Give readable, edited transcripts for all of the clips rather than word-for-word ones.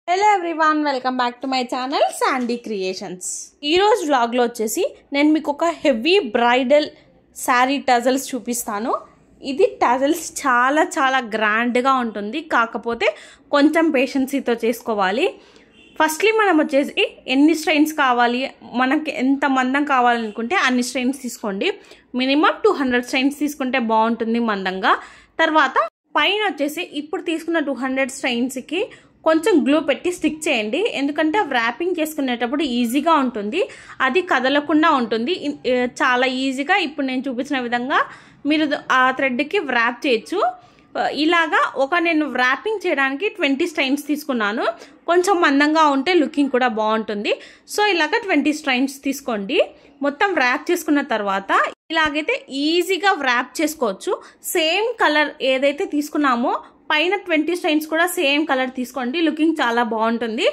Hello everyone, welcome back to my channel Sandy creations. ఈరోజు వ్లాగ్లో వచ్చేసి నేను మీకు ఒక హెవీ బ్రైడల్ శారీ టజల్స్ చూపిస్తాను. ఇది టజల్స్ చాలా చాలా గ్రాండ్గా ఉంటుంది, కాకపోతే కొంచెం పేషెన్సీతో చేసుకోవాలి. ఫస్ట్లీ మనం వచ్చేసి ఎన్ని స్ట్రెయిన్స్ కావాలి, మనకి ఎంత మందం కావాలనుకుంటే అన్ని స్ట్రెయిన్స్ తీసుకోండి. మినిమం 200 స్ట్రెయిన్స్ తీసుకుంటే బాగుంటుంది మందంగా. తర్వాత పైన వచ్చేసి ఇప్పుడు తీసుకున్న 200 స్ట్రెయిన్స్కి కొంచెం గ్లూ పెట్టి స్టిక్ చేయండి, ఎందుకంటే ర్యాపింగ్ చేసుకునేటప్పుడు ఈజీగా ఉంటుంది, అది కదలకుండా ఉంటుంది. చాలా ఈజీగా ఇప్పుడు నేను చూపించిన విధంగా మీరు ఆ థ్రెడ్కి ర్యాప్ చేయొచ్చు. ఇలాగా నేను ర్యాపింగ్ చేయడానికి 20 స్ట్రైన్స్ తీసుకున్నాను. కొంచెం మందంగా ఉంటే లుకింగ్ కూడా బాగుంటుంది. సో ఇలాగ 20 స్ట్రైన్స్ తీసుకోండి. మొత్తం ర్యాప్ చేసుకున్న తర్వాత ఇలాగైతే ఈజీగా ర్యాప్ చేసుకోవచ్చు. సేమ్ కలర్ ఏదైతే తీసుకున్నామో పైన 20 స్ట్రైన్స్ కూడా సేమ్ కలర్ తీసుకోండి, లుకింగ్ చాలా బాగుంటుంది.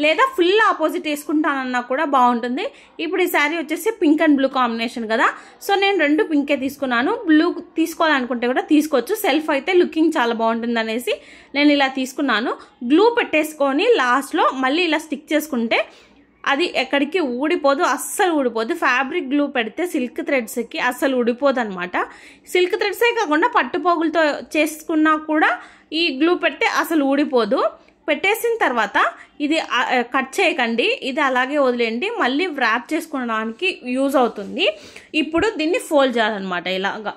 లేదా ఫుల్ ఆపోజిట్ వేసుకుంటానన్నా కూడా బాగుంటుంది. ఇప్పుడు ఈ శారీ వచ్చేసి పింక్ అండ్ బ్లూ కాంబినేషన్ కదా, సో నేను 2 పింకే తీసుకున్నాను. బ్లూ తీసుకోవాలనుకుంటే కూడా తీసుకోవచ్చు, సెల్ఫ్ అయితే లుకింగ్ చాలా బాగుంటుంది అనేసి నేను ఇలా తీసుకున్నాను. గ్లూ పెట్టేసుకొని లాస్ట్లో మళ్ళీ ఇలా స్టిక్ చేసుకుంటే అది ఎక్కడికి ఊడిపోదు, అస్సలు ఊడిపోదు. ఫ్యాబ్రిక్ గ్లూ పెడితే సిల్క్ థ్రెడ్స్కి అస్సలు ఊడిపోదు అనమాట. సిల్క్ థ్రెడ్సే కాకుండా పట్టుపోగులతో చేసుకున్నా కూడా ఈ గ్లూ పెడితే అసలు ఊడిపోదు. పెట్టేసిన తర్వాత ఇది కట్ చేయకండి, ఇది అలాగే వదిలేయండి, మళ్ళీ ర్యాప్ చేసుకోవడానికి యూజ్ అవుతుంది. ఇప్పుడు దీన్ని ఫోల్డ్ చేయాలన్నమాట. ఇలాగా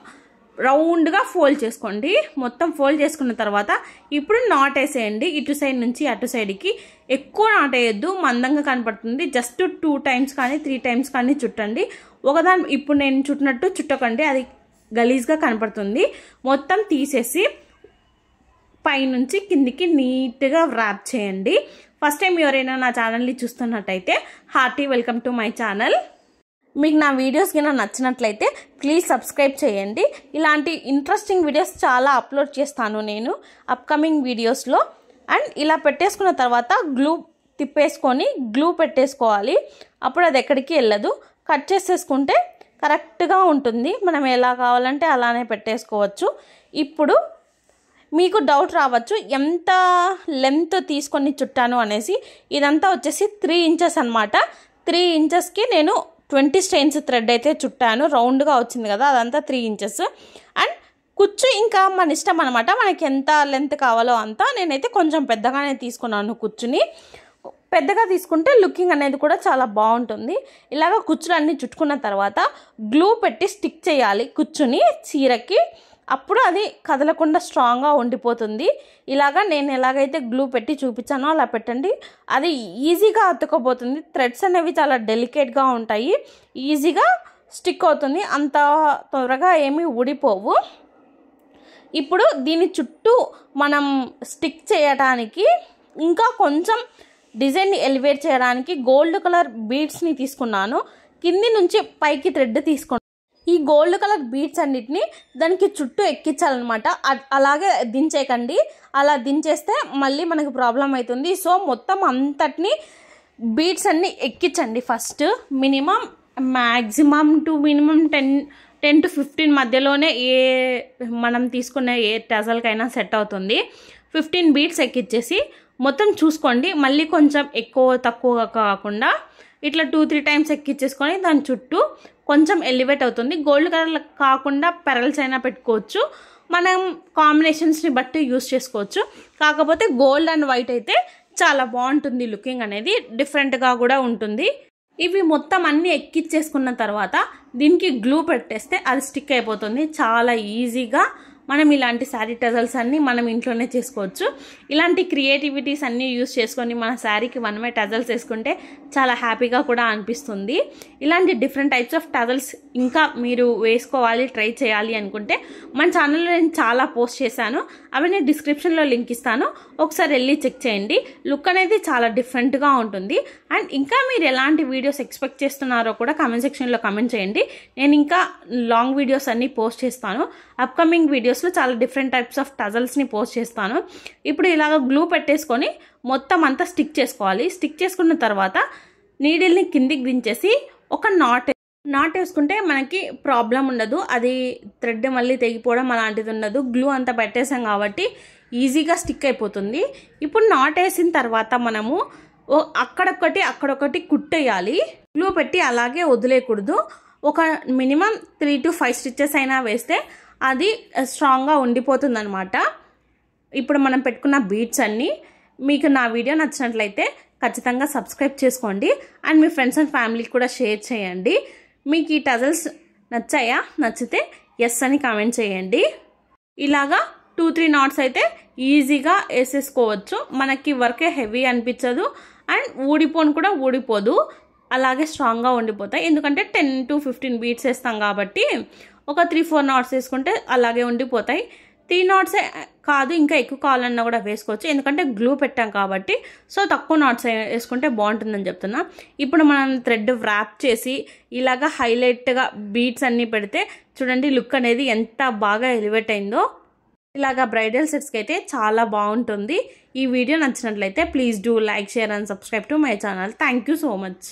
రౌండ్గా ఫోల్డ్ చేసుకోండి. మొత్తం ఫోల్డ్ చేసుకున్న తర్వాత ఇప్పుడు నాట్ వేసేయండి. ఇటు సైడ్ నుంచి అటు సైడ్కి ఎక్కువ నాట్ వేయద్దు, మందంగా కనపడుతుంది. జస్ట్ 2 టైమ్స్ కానీ 3 టైమ్స్ కానీ చుట్టండి. ఒకదాని ఇప్పుడు నేను చుట్టినట్టు చుట్టకండి, అది గలీజ్గా కనపడుతుంది. మొత్తం తీసేసి పైనుంచి కిందికి నీట్గా ర్యాప్ చేయండి. ఫస్ట్ టైం ఎవరైనా నా ఛానల్ని చూస్తున్నట్టయితే hearty welcome to my channel. మీకు నా వీడియోస్ కింద నచ్చినట్లయితే ప్లీజ్ సబ్స్క్రైబ్ చేయండి. ఇలాంటి ఇంట్రెస్టింగ్ వీడియోస్ చాలా అప్లోడ్ చేస్తాను నేను అప్కమింగ్ వీడియోస్లో. అండ్ ఇలా పెట్టేసుకున్న తర్వాత గ్లూ తిప్పేసుకొని గ్లూ పెట్టేసుకోవాలి, అప్పుడు అది ఎక్కడికి వెళ్ళదు. కట్ చేసేసుకుంటే కరెక్ట్గా ఉంటుంది, మనం ఎలా కావాలంటే అలానే పెట్టేసుకోవచ్చు. ఇప్పుడు మీకు డౌట్ రావచ్చు ఎంత లెంత్ తీసుకొని చుట్టాను అనేసి. ఇదంతా వచ్చేసి 3 ఇంచెస్ అనమాట. 3 ఇంచెస్కి నేను 20 స్ట్రెయిన్స్ థ్రెడ్ అయితే చుట్టాను. రౌండ్గా వచ్చింది కదా, అదంతా 3 ఇంచెస్. అండ్ కుచ్చు ఇంకా మన ఇష్టం అనమాట, మనకి ఎంత లెంత్ కావాలో అంత. నేనైతే కొంచెం పెద్దగానే తీసుకున్నాను కుచ్చుని. పెద్దగా తీసుకుంటే లుకింగ్ అనేది కూడా చాలా బాగుంటుంది. ఇలాగ కుచ్చులన్నీ చుట్టుకున్న తర్వాత గ్లూ పెట్టి స్టిక్ చేయాలి కుచ్చుని చీరకి, అప్పుడు అది కదలకుండా స్ట్రాంగ్గా ఉండిపోతుంది. ఇలాగా నేను ఎలాగైతే గ్లూ పెట్టి చూపించానో అలా పెట్టండి, అది ఈజీగా అతుక్కపోతుంది. థ్రెడ్స్ అనేవి చాలా డెలికేట్గా ఉంటాయి, ఈజీగా స్టిక్ అవుతుంది, అంత త్వరగా ఏమీ ఊడిపోవు. ఇప్పుడు దీని చుట్టూ మనం స్టిక్ చేయడానికి ఇంకా కొంచెం డిజైన్ని ఎలివేట్ చేయడానికి గోల్డ్ కలర్ బీడ్స్ని తీసుకున్నాను. కింది నుంచి పైకి థ్రెడ్ తీసుకున్నాను. ఈ గోల్డ్ కలర్ బీడ్స్ అన్నిటిని దానికి చుట్టూ ఎక్కించాలన్నమాట. అలాగే దించేయకండి, అలా దించేస్తే మళ్ళీ మనకు ప్రాబ్లం అవుతుంది. సో మొత్తం అంతటిని బీడ్స్ అన్నీ ఎక్కించండి first. Maximum to minimum 10 to 15 మధ్యలోనే మనం తీసుకునే ఏ టజల్కైనా సెట్ అవుతుంది. 15 బీడ్స్ ఎక్కించేసి మొత్తం చూసుకోండి, మళ్ళీ కొంచెం ఎక్కువ తక్కువ కాకుండా ఇట్లా 2-3 టైమ్స్ ఎక్కించేసుకొని దాని చుట్టూ కొంచెం ఎలివేట్ అవుతుంది. గోల్డ్ కలర్ కాకుండా పెరల్స్ అయినా పెట్టుకోవచ్చు, మనం కాంబినేషన్స్ని బట్టి యూస్ చేసుకోవచ్చు. కాకపోతే గోల్డ్ అండ్ వైట్ అయితే చాలా బాగుంటుంది, లుకింగ్ అనేది డిఫరెంట్గా కూడా ఉంటుంది. ఇవి మొత్తం అన్నీ ఎక్కించేసుకున్న తర్వాత దీనికి గ్లూ పెట్టేస్తే అది స్టిక్ అయిపోతుంది. చాలా ఈజీగా మనం ఇలాంటి శారీ టజల్స్ అన్నీ మనం ఇంట్లోనే చేసుకోవచ్చు. ఇలాంటి క్రియేటివిటీస్ అన్నీ యూస్ చేసుకొని మన శారీకి మనమే టజల్స్ వేసుకుంటే చాలా హ్యాపీగా కూడా అనిపిస్తుంది. ఇలాంటి డిఫరెంట్ టైప్స్ ఆఫ్ టజల్స్ ఇంకా మీరు వేసుకోవాలి, ట్రై చేయాలి అనుకుంటే మన ఛానల్లో నేను చాలా పోస్ట్ చేశాను, అవి నేను డిస్క్రిప్షన్లో లింక్ ఇస్తాను, ఒకసారి వెళ్ళి చెక్ చేయండి. లుక్ అనేది చాలా డిఫరెంట్గా ఉంటుంది. అండ్ ఇంకా మీరు ఎలాంటి వీడియోస్ ఎక్స్పెక్ట్ చేస్తున్నారో కూడా కామెంట్ సెక్షన్లో కామెంట్ చేయండి. నేను ఇంకా లాంగ్ వీడియోస్ అన్నీ పోస్ట్ చేస్తాను. అప్కమింగ్ వీడియోస్లో చాలా డిఫరెంట్ టైప్స్ ఆఫ్ టజల్స్ని పోస్ట్ చేస్తాను. ఇప్పుడు ఇలాగ గ్లూ పెట్టేసుకొని మొత్తం అంతా స్టిక్ చేసుకోవాలి. స్టిక్ చేసుకున్న తర్వాత నీడిల్ని కిందికి దించేసి ఒక నాట్ వేసుకుంటే మనకి ప్రాబ్లం ఉండదు, అది థ్రెడ్ మళ్ళీ తెగిపోవడం అలాంటిది ఉండదు. గ్లూ అంతా పెట్టేసాం కాబట్టి ఈజీగా స్టిక్ అయిపోతుంది. ఇప్పుడు నాట్ వేసిన తర్వాత మనము అక్కడొకటి కుట్టేయాలి. గ్లూ పెట్టి అలాగే వదిలేయకూడదు. ఒక మినిమం 3 to 5 స్టిచెస్ అయినా వేస్తే అది స్ట్రాంగ్గా ఉండిపోతుంది అనమాట. ఇప్పుడు మనం పెట్టుకున్న బీడ్స్ అన్నీ. మీకు నా వీడియో నచ్చినట్లయితే ఖచ్చితంగా సబ్స్క్రైబ్ చేసుకోండి అండ్ మీ ఫ్రెండ్స్ అండ్ ఫ్యామిలీకి కూడా షేర్ చేయండి. మీకు ఈ టజల్స్ నచ్చాయా? నచ్చితే ఎస్ అని కామెంట్ చేయండి. ఇలాగా 2-3 knots అయితే ఈజీగా వేసేసుకోవచ్చు. మనకి వర్కే హెవీ అనిపించదు అండ్ ఊడిపోదు, అలాగే స్ట్రాంగ్గా ఉండిపోతాయి. ఎందుకంటే 10 to 15 బీడ్స్ వేస్తాం కాబట్టి ఒక 3-4 knots వేసుకుంటే అలాగే ఉండిపోతాయి. 3 knots కాదు, ఇంకా ఎక్కువ కావాలన్నా కూడా వేసుకోవచ్చు. ఎందుకంటే గ్లూ పెట్టాం కాబట్టి. సో తక్కువ knots వేసుకుంటే బాగుంటుందని చెప్తున్నా. ఇప్పుడు మనం థ్రెడ్ వ్రాప్ చేసి ఇలాగా హైలైట్గా బీడ్స్ అన్నీ పెడితే చూడండి లుక్ అనేది ఎంత బాగా ఎలివేట్ అయిందో. ఇలాగా బ్రైడల్ సెట్స్కి అయితే చాలా బాగుంటుంది. ఈ వీడియో నచ్చినట్లయితే please do like, share and subscribe to my channel. Thank you so much.